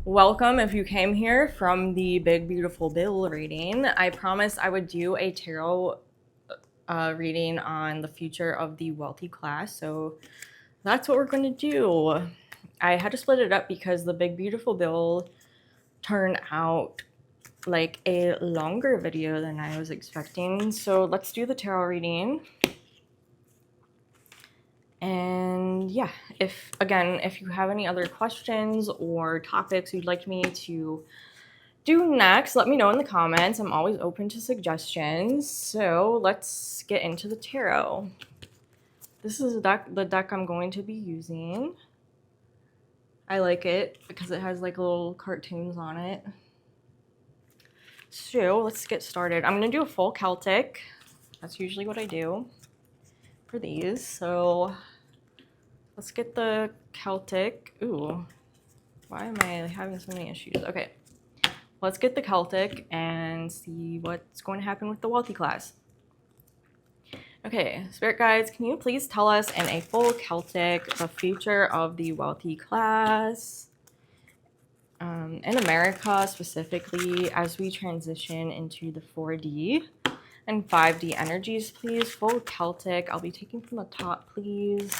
Welcome if you came here from the Big Beautiful Bill reading. I promised I would do a tarot reading on the future of the wealthy class, so that's what we're going to do. I had to split it up because the Big Beautiful Bill turned out like a longer video than I was expecting, so let's do the tarot reading. And yeah, if you have any other questions or topics you'd like me to do next, let me know in the comments. I'm always open to suggestions. So let's get into the tarot. This is the deck I'm going to be using. I like it because it has like little cartoons on it. So let's get started. I'm going to do a full Celtic. That's usually what I do for these. So let's get the Celtic. Ooh, why am I having so many issues? Okay, let's get the Celtic and see what's going to happen with the wealthy class. Okay, Spirit Guides, can you please tell us in a full Celtic the future of the wealthy class in America specifically as we transition into the 4D and 5D energies, please? Full Celtic. I'll be taking from the top, please.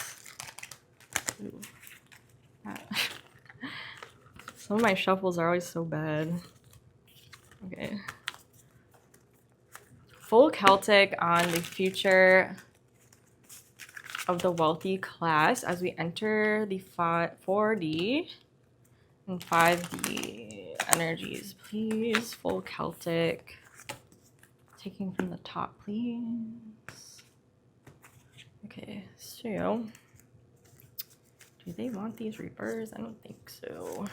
Ooh. Some of my shuffles are always so bad. Okay. Full Celtic on the future of the wealthy class as we enter the 4D and 5D energies, please. Full Celtic. Taking from the top, please. Okay, so do they want these reapers? I don't think so.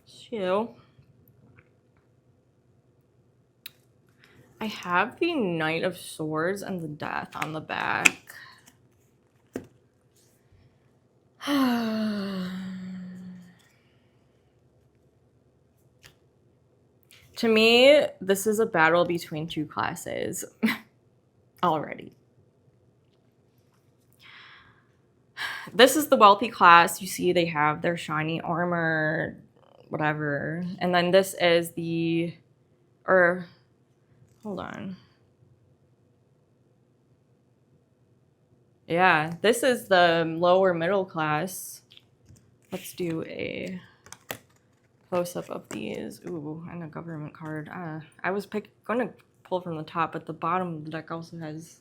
So I have the Knight of Swords and the Death on the back. To me, this is a battle between two classes already. This is the wealthy class. You see they have their shiny armor, whatever. And then this is the, hold on. Yeah, this is the lower middle class. Let's do a close-up of these. Ooh, and a government card. I was going to pull from the top, but the bottom of the deck also has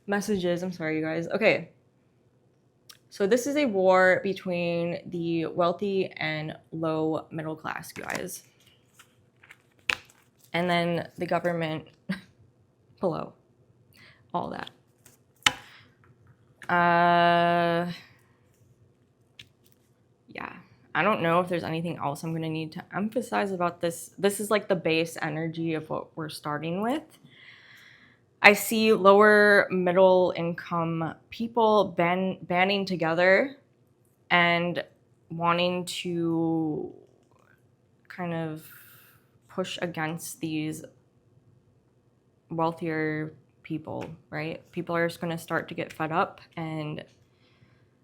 messages. I'm sorry, you guys. Okay. So this is a war between the wealthy and low middle class, guys. And then the government below. All that. Yeah. I don't know if there's anything else I'm going to need to emphasize about this. This is like the base energy of what we're starting with. I see lower middle income people banding together and wanting to kind of push against these wealthier people, right? People are just going to start to get fed up and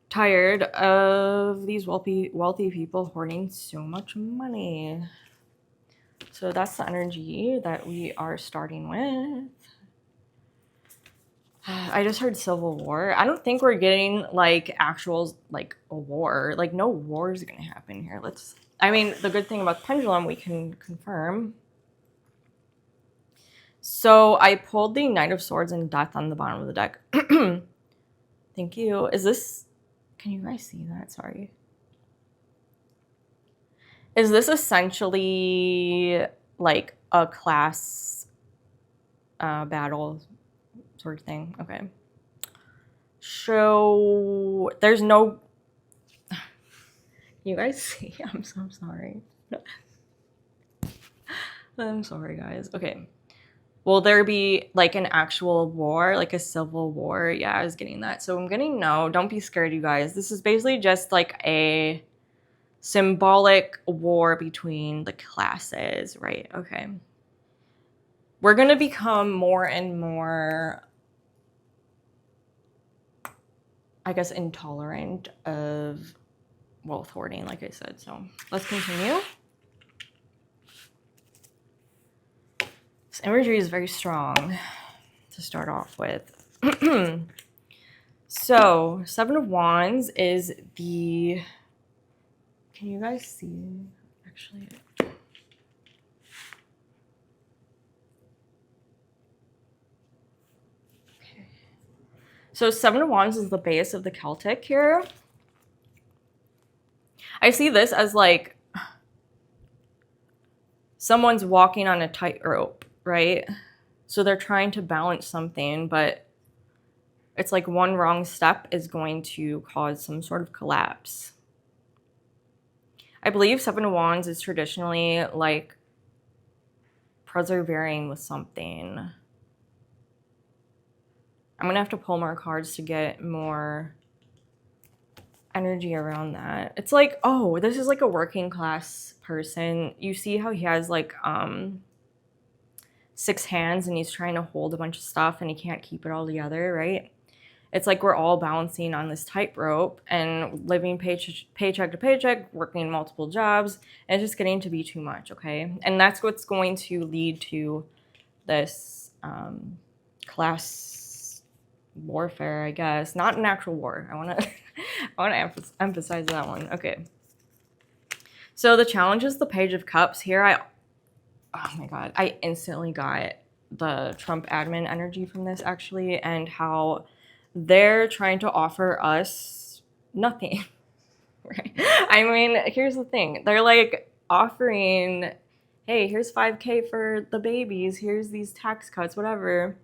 tired of these wealthy people hoarding so much money. So that's the energy that we are starting with. I just heard Civil War. I don't think we're getting like actual like a war. Like no war is gonna happen here. I mean, the good thing about Pendulum, we can confirm. So I pulled the Knight of Swords and Death on the bottom of the deck. Thank you. Is this, can you guys see that? Sorry. Is this essentially like a class battle sort of thing? Okay. So there's no, you guys see? I'm so sorry. I'm sorry, guys. Okay. Will there be like an actual war, like a civil war? Yeah, I was getting that. So I'm getting no. Don't be scared, you guys. This is basically just like a symbolic war between the classes, right? Okay. We're going to become more and more, I guess, intolerant of wealth hoarding, like I said. So let's continue. This imagery is very strong to start off with. So, Seven of Wands is the... Can you guys see? Actually... Okay. So, Seven of Wands is the base of the Celtic here. I see this as like someone's walking on a tightrope, right? So they're trying to balance something, but it's like one wrong step is going to cause some sort of collapse. I believe Seven of Wands is traditionally like persevering with something. I'm going to have to pull more cards to get more energy around that. It's like, oh, this is like a working class person. You see how he has like 6 hands and he's trying to hold a bunch of stuff and he can't keep it all together, right? It's like we're all balancing on this tightrope and living paycheck to paycheck, working multiple jobs, and it's just getting to be too much, okay? And that's what's going to lead to this class warfare, I guess. Not an actual war. I want to emphasize that one. Okay. So the challenge is the Page of Cups. Here oh my god, I instantly got the Trump admin energy from this, actually, and how they're trying to offer us nothing, right? I mean, here's the thing. They're like offering, hey, here's $5K for the babies. Here's these tax cuts, whatever.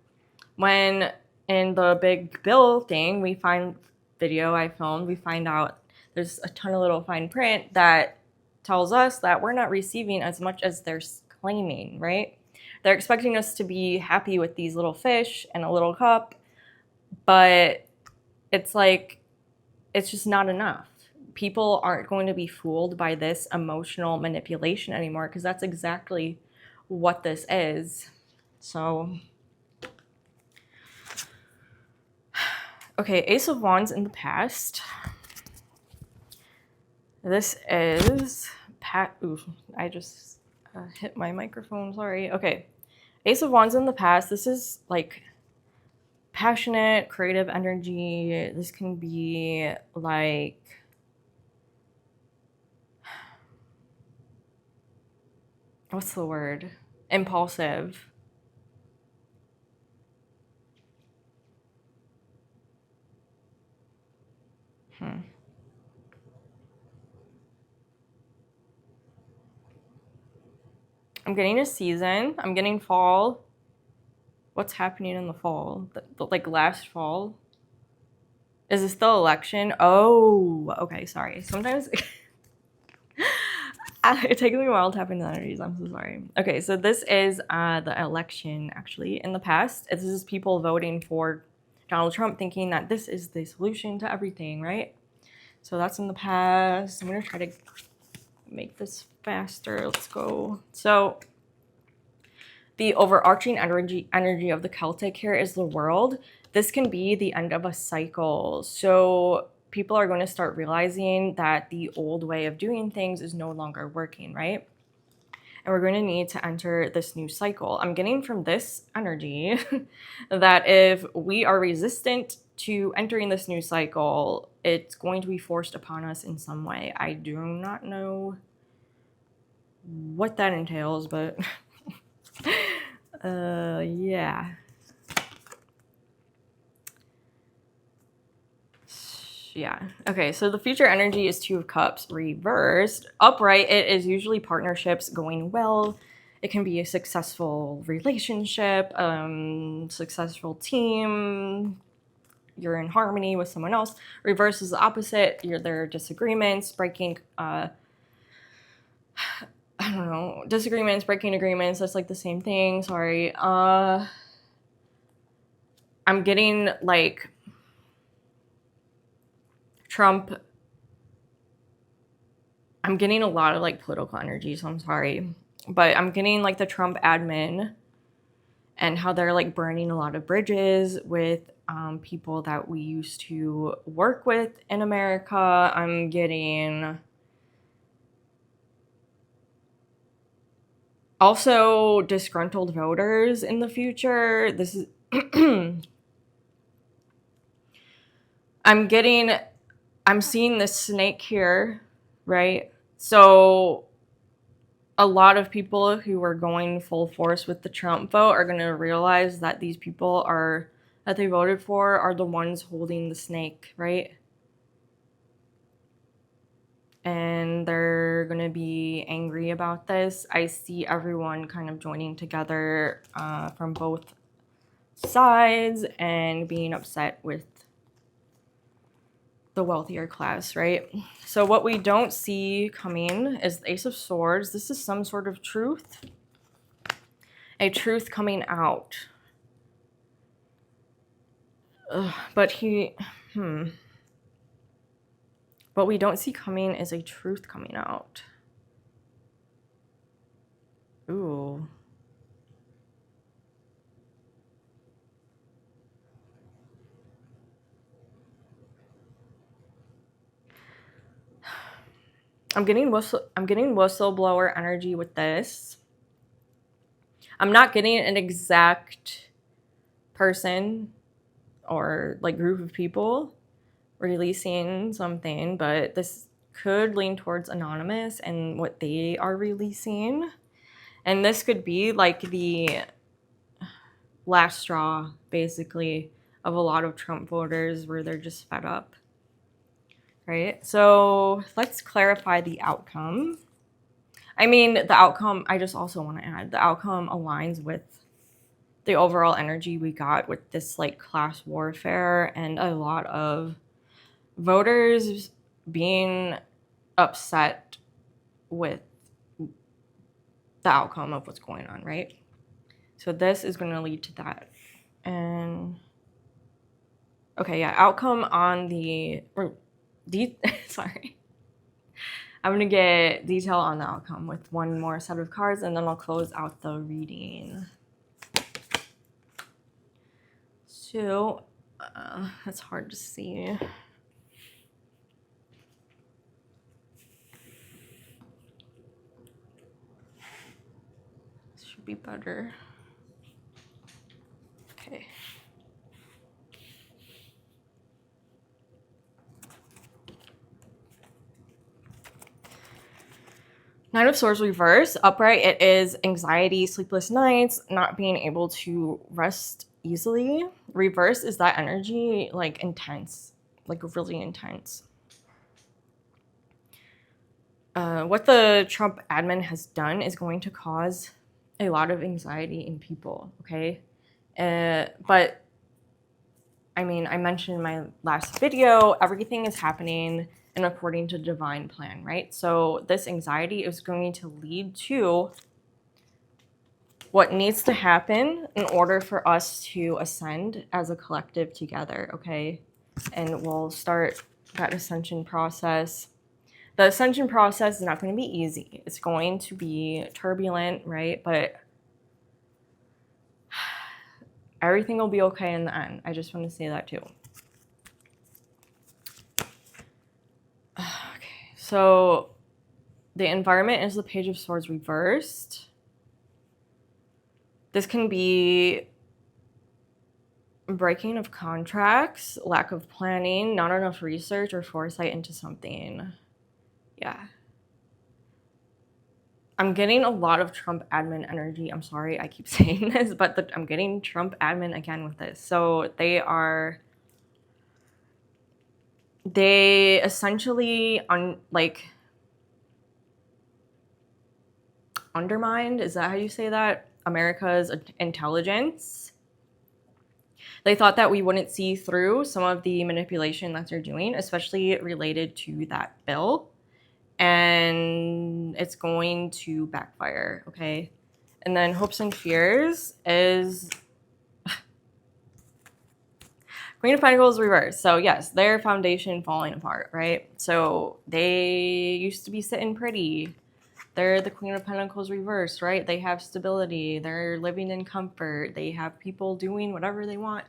When in the big bill thing, we find video I filmed, we find out there's a ton of little fine print that tells us that we're not receiving as much as they're claiming, right? They're expecting us to be happy with these little fish and a little cup, but it's like, it's just not enough. People aren't going to be fooled by this emotional manipulation anymore, because that's exactly what this is. So, okay, Ace of Wands in the past. This is ooh, I just hit my microphone, sorry. Okay, Ace of Wands in the past. This is like passionate, creative energy. This can be like what's the word? Impulsive. I'm getting a season. I'm getting fall. What's happening in the fall? Like last fall? Is this the election? Oh, okay, sorry. Sometimes it takes me a while to tap into the energies. I'm so sorry. Okay, so this is the election, actually. In the past, this is people voting for Donald Trump, thinking that this is the solution to everything, right? So that's in the past. I'm going to try to make this faster. Let's go. So the overarching energy of the Celtic here is the World. This can be the end of a cycle. So people are going to start realizing that the old way of doing things is no longer working, right? And we're going to need to enter this new cycle. I'm getting from this energy that if we are resistant to entering this new cycle, it's going to be forced upon us in some way. I do not know what that entails, but yeah. Yeah. Okay, so the future energy is Two of Cups reversed. Upright, it is usually partnerships going well. It can be a successful relationship, successful team. You're in harmony with someone else. Reverse is the opposite. There are disagreements, breaking, I don't know, disagreements, breaking agreements. That's like the same thing. Sorry. I'm getting like Trump. I'm getting a lot of like political energy, so I'm sorry. But I'm getting like the Trump admin and how they're like burning a lot of bridges with people that we used to work with in America. I'm getting also disgruntled voters in the future. This is I'm seeing this snake here, right? So a lot of people who are going full force with the Trump vote are going to realize that these people that they voted for are the ones holding the snake, right? And they're going to be angry about this. I see everyone kind of joining together from both sides and being upset with the wealthier class, right? So what we don't see coming is the Ace of Swords. This is some sort of truth. A truth coming out. But what we don't see coming is a truth coming out. Ooh. I'm getting whistleblower energy with this. I'm not getting an exact person or like group of people releasing something, but this could lean towards anonymous and what they are releasing. And this could be like the last straw, basically, of a lot of Trump voters where they're just fed up. Right? So let's clarify the outcome. I mean, the outcome, I just also want to add, the outcome aligns with the overall energy we got with this like class warfare and a lot of voters being upset with the outcome of what's going on, right? So this is going to lead to that. And okay, yeah, outcome on sorry. I'm going to get detail on the outcome with one more set of cards, and then I'll close out the reading. So, that's hard to see. This should be better. Okay. Nine of Swords reverse. Upright, it is anxiety, sleepless nights, not being able to rest easily. Reverse is that energy, like intense, like really intense. What the Trump admin has done is going to cause a lot of anxiety in people, okay? But, I mean, I mentioned in my last video, everything is happening and according to divine plan, right? So this anxiety is going to lead to what needs to happen in order for us to ascend as a collective together, okay? And we'll start that ascension process. The ascension process is not going to be easy. It's going to be turbulent, right? But everything will be okay in the end. I just want to say that too. Okay, so the environment is the Page of Swords reversed. This can be breaking of contracts, lack of planning, not enough research or foresight into something. Yeah. I'm getting a lot of Trump admin energy. I'm sorry I keep saying this, but I'm getting Trump admin again with this. So they essentially undermined, is that how you say that? America's intelligence. They thought that we wouldn't see through some of the manipulation that they're doing, especially related to that bill. And it's going to backfire, okay? And then hopes and fears is Queen of Pentacles reversed. So yes, their foundation falling apart, right? So they used to be sitting pretty. They're the Queen of Pentacles reversed, right? They have stability. They're living in comfort. They have people doing whatever they want.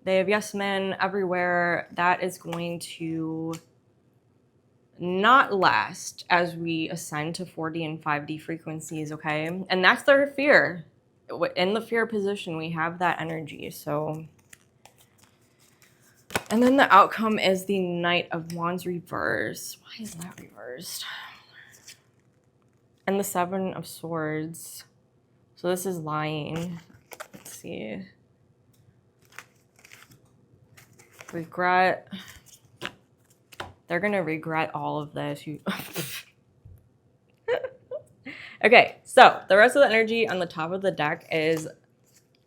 They have yes men everywhere. That is going to not last as we ascend to 4D and 5D frequencies, okay? And that's their fear. In the fear position, we have that energy, so... And then the outcome is the Knight of Wands reversed. Why is that reversed? And the Seven of Swords. So this is lying. Let's see. Regret. They're going to regret all of this. Okay, so the rest of the energy on the top of the deck is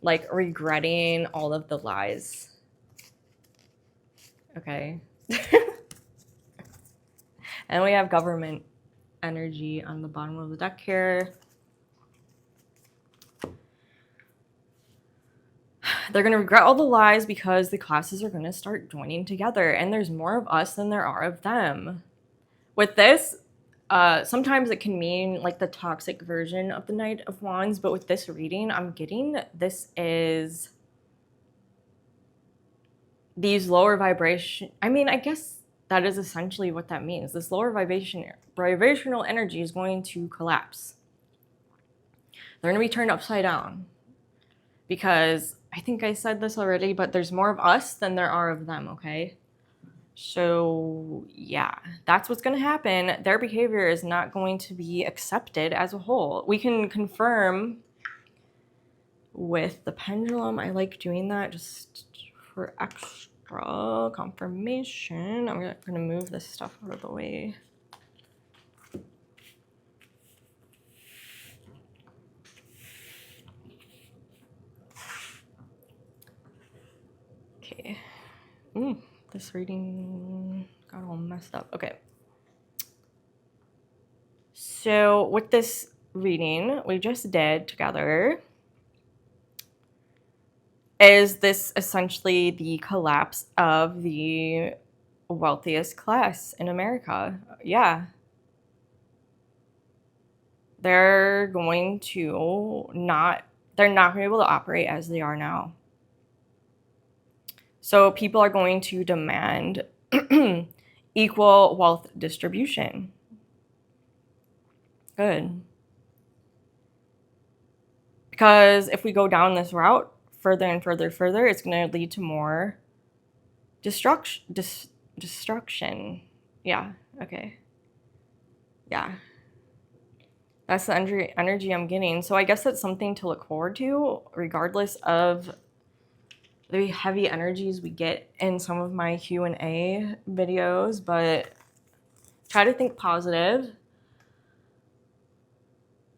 like regretting all of the lies. Okay. And we have government energy on the bottom of the deck here. They're going to regret all the lies because the classes are going to start joining together, and there's more of us than there are of them. With this, sometimes it can mean like the toxic version of the Knight of Wands, but with this reading, I'm getting this is these lower vibration. I mean, I guess that is essentially what that means. This lower vibrational energy is going to collapse. They're going to be turned upside down because I think I said this already, but there's more of us than there are of them, okay? So yeah, that's what's going to happen. Their behavior is not going to be accepted as a whole. We can confirm with the pendulum. I like doing that just for extra confirmation. I'm going to move this stuff out of the way. Okay. This reading got all messed up. Okay. So with this reading we just did together, is this essentially the collapse of the wealthiest class in America? Yeah. They're not going to be able to operate as they are now. So people are going to demand equal wealth distribution. Good. Because if we go down this route further and further, it's going to lead to more destruction. Yeah, okay. Yeah. That's the energy I'm getting. So I guess that's something to look forward to, regardless of the heavy energies we get in some of my Q&A videos, but try to think positive.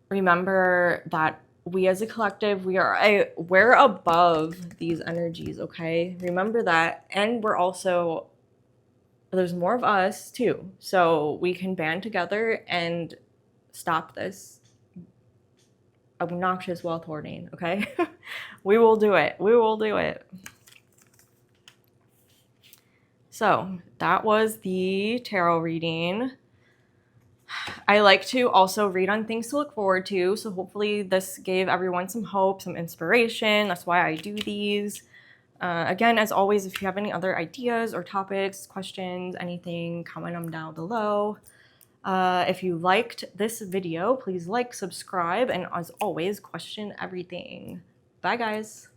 Remember that we as a collective, we're above these energies, okay? Remember that. And there's more of us too. So we can band together and stop this obnoxious wealth hoarding, okay? We will do it. We will do it. So that was the tarot reading. I like to also read on things to look forward to. So hopefully this gave everyone some hope, some inspiration. That's why I do these. Again, as always, if you have any other ideas or topics, questions, anything, comment them down below. If you liked this video, please like, subscribe, and as always, question everything. Bye, guys.